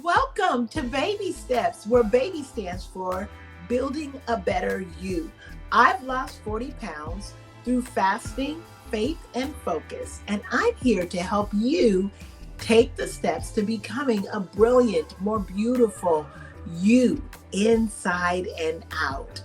Welcome to Baby Steps, where baby stands for building a better you. I've lost 40 pounds through fasting, faith, and focus, and I'm here to help you take the steps to becoming a brilliant, more beautiful you inside and out.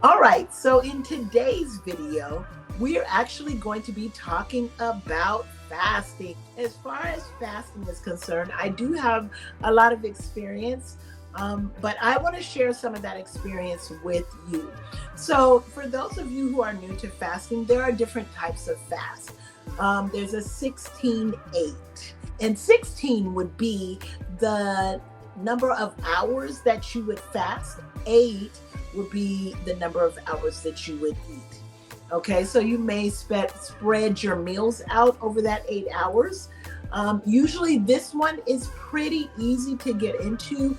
All right, so in today's video, we are actually going to be talking about fasting. As far as fasting is concerned, I do have a lot of experience, but I want to share some of that experience with you. So, for those of you who are new to fasting, there are different types of fast. There's a 16-8, and 16 would be the number of hours that you would fast. 8 would be the number of hours that you would eat. Okay, so you may spread your meals out over that 8 hours. Usually, this one is pretty easy to get into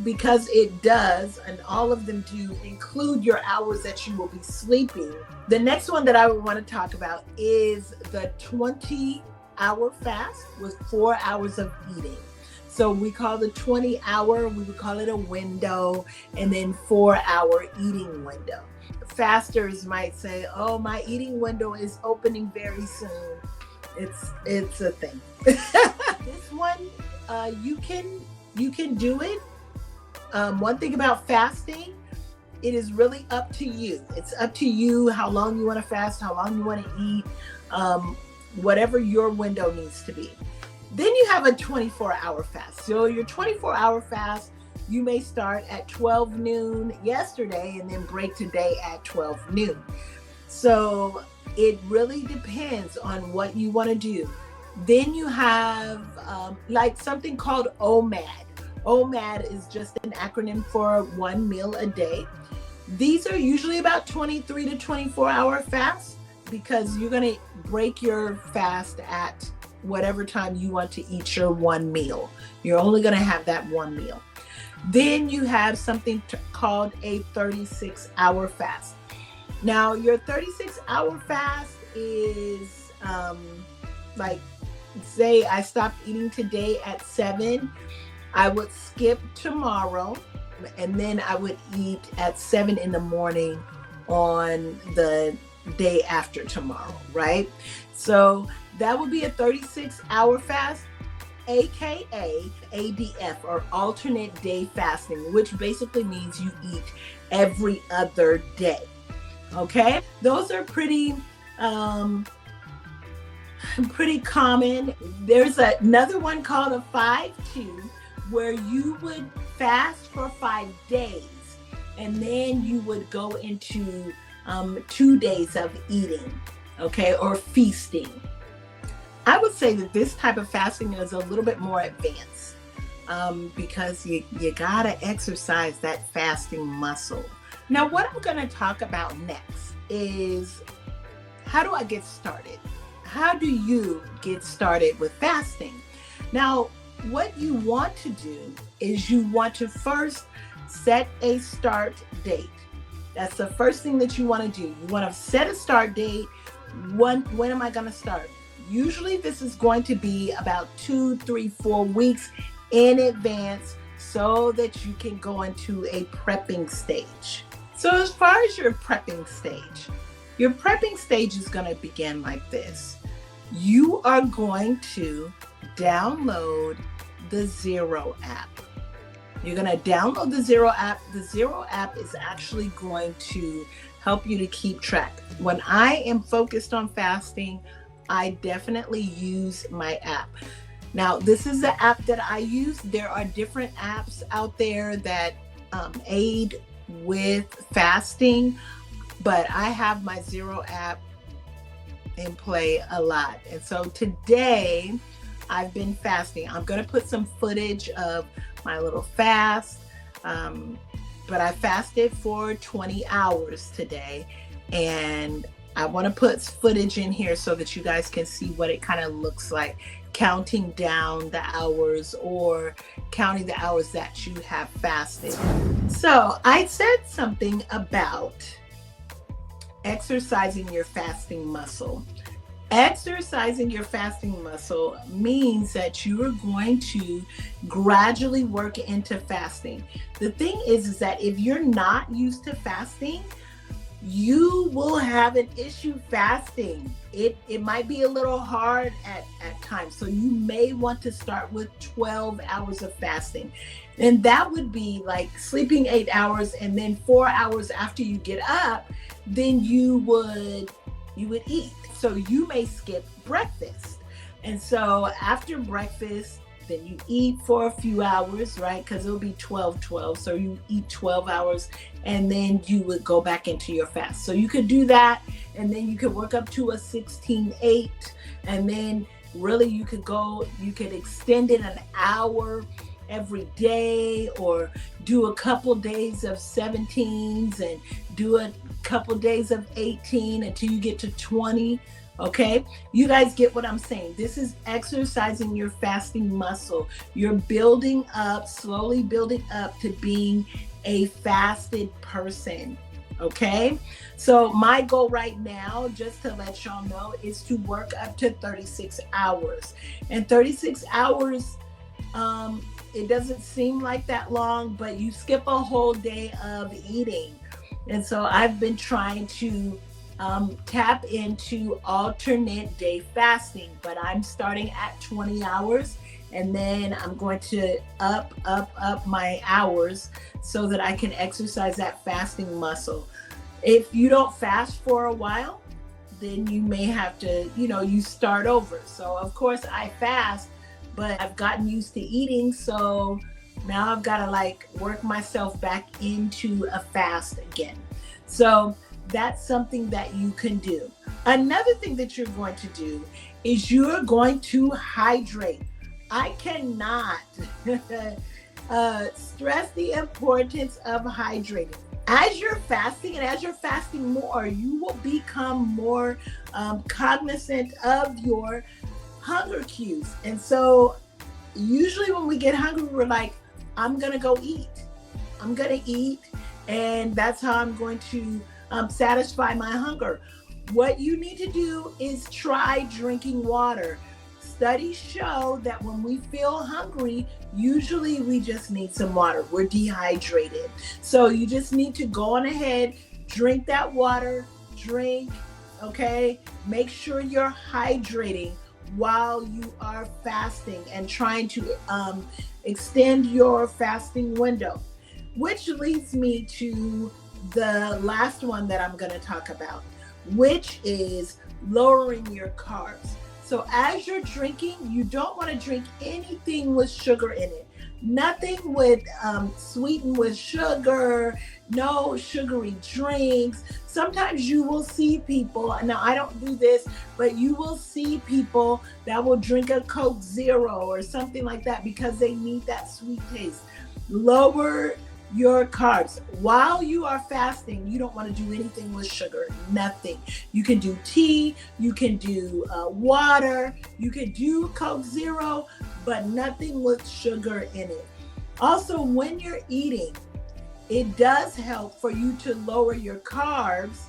because it does, and all of them do, include your hours that you will be sleeping. The next one that I would want to talk about is the 20-hour fast with 4 hours of eating. So we call the 20-hour, we would call it a window, and then 4-hour eating window. Fasters might say, "Oh, my eating window is opening very soon." It's a thing. This one, you can do it. One thing about fasting, it is really up to you. It's up to you how long you want to fast, how long you want to eat, whatever your window needs to be. Then you have a 24-hour fast. So your 24-hour fast, you may start at 12 noon yesterday and then break today at 12 noon. So it really depends on what you want to do. Then you have like something called OMAD. OMAD is just an acronym for one meal a day. These are usually about 23 to 24-hour fasts because you're going to break your fast at whatever time you want to eat your one meal. You're only going to have that one meal. Then you have something called a 36-hour fast. Now, your 36-hour fast is like, say I stopped eating today at 7, I would skip tomorrow, and then I would eat at 7 in the morning on the day after tomorrow, right? So that would be a 36-hour fast, aka ADF, or alternate day fasting, which basically means you eat every other day. Okay, those are pretty common. There's another one called a 5-2, where you would fast for 5 days and then you would go into 2 days of eating, okay, or feasting. I would say that this type of fasting is a little bit more advanced because you gotta exercise that fasting muscle. Now, what I'm gonna talk about next is, how do I get started? How do you get started with fasting? Now, what you want to do is you want to first set a start date. That's the first thing that you want to do. You want to set a start date. When am I going to start? Usually this is going to be about 2, 3, 4 weeks in advance so that you can go into a prepping stage. So as far as your prepping stage is going to begin like this. You are going to download the Zero app. You're going to download the Zero app. The Zero app is actually going to help you to keep track. When I am focused on fasting, I definitely use my app. Now, this is the app that I use. There are different apps out there that aid with fasting, but I have my Zero app in play a lot. And so today I've been fasting. I'm going to put some footage of my little fast, but I fasted for 20 hours today, and I want to put footage in here so that you guys can see what it kind of looks like, counting down the hours or counting the hours that you have fasted. So I said something about exercising your fasting muscle. Exercising your fasting muscle means that you are going to gradually work into fasting. The thing is that if you're not used to fasting, you will have an issue fasting. It might be a little hard at times. So you may want to start with 12 hours of fasting. And that would be like sleeping 8 hours, and then 4 hours after you get up, then you would eat. So you may skip breakfast. And so after breakfast, then you eat for a few hours, right? Because it'll be 12-12. So you eat 12 hours and then you would go back into your fast. So you could do that, and then you could work up to a 16-8. And then really you could extend it an hour every day, or do a couple days of 17s and do a couple days of 18 until you get to 20. Okay, you guys get what I'm saying. This is exercising your fasting muscle. You're building up, slowly building up to being a fasted person. Okay, so my goal right now, just to let y'all know, is to work up to 36 hours. And 36 hours, it doesn't seem like that long, but you skip a whole day of eating. And so I've been trying to tap into alternate day fasting, but I'm starting at 20 hours, and then I'm going to up my hours so that I can exercise that fasting muscle. If you don't fast for a while, then you may have to, you start over. So of course I fast, but I've gotten used to eating. So now I've got to like work myself back into a fast again. So that's something that you can do. Another thing that you're going to do is you're going to hydrate. I cannot stress the importance of hydrating. As you're fasting, and as you're fasting more, you will become more cognizant of your hunger cues. And so usually when we get hungry, we're like, I'm going to go eat. I'm going to eat. And that's how I'm going to satisfy my hunger. What you need to do is try drinking water. Studies show that when we feel hungry, usually we just need some water. We're dehydrated. So you just need to go on ahead, drink that water, drink, okay? Make sure you're hydrating while you are fasting and trying to extend your fasting window. Which leads me to the last one that I'm going to talk about, which is lowering your carbs. So as you're drinking, you don't want to drink anything with sugar in it. Nothing with sweetened with sugar, no sugary drinks. Sometimes you will see people, now I don't do this, but you will see people that will drink a Coke Zero or something like that because they need that sweet taste. Lower your carbs. While you are fasting, you don't want to do anything with sugar, nothing. You can do tea, you can do water, you can do Coke Zero, but nothing with sugar in it. Also, when you're eating, it does help for you to lower your carbs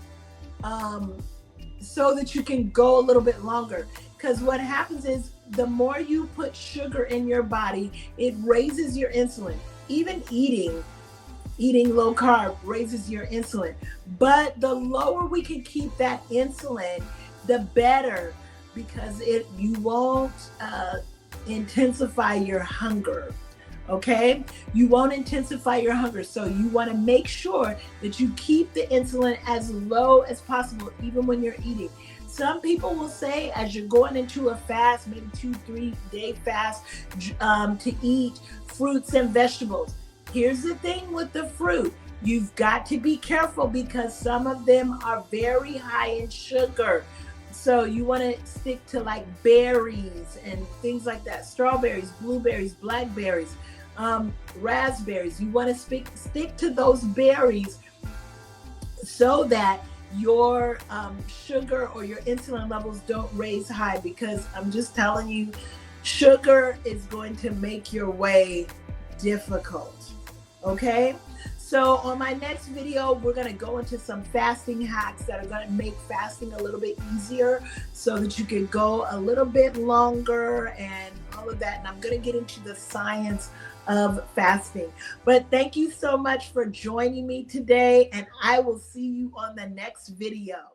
so that you can go a little bit longer. Because what happens is the more you put sugar in your body, it raises your insulin. Even eating low carb raises your insulin. But the lower we can keep that insulin, the better, because you won't intensify your hunger. Okay? You won't intensify your hunger. So you want to make sure that you keep the insulin as low as possible, even when you're eating. Some people will say, as you're going into a fast, maybe 2-3 day fast, to eat fruits and vegetables. Here's the thing with the fruit. You've got to be careful because some of them are very high in sugar. So you want to stick to like berries and things like that. Strawberries, blueberries, blackberries, raspberries. You want to stick to those berries so that your sugar or your insulin levels don't raise high, because I'm just telling you, sugar is going to make your way difficult. Okay, So on my next video, we're going to go into some fasting hacks that are going to make fasting a little bit easier so that you can go a little bit longer and all of that. And I'm going to get into the science of fasting. But thank you so much for joining me today, and I will see you on the next video.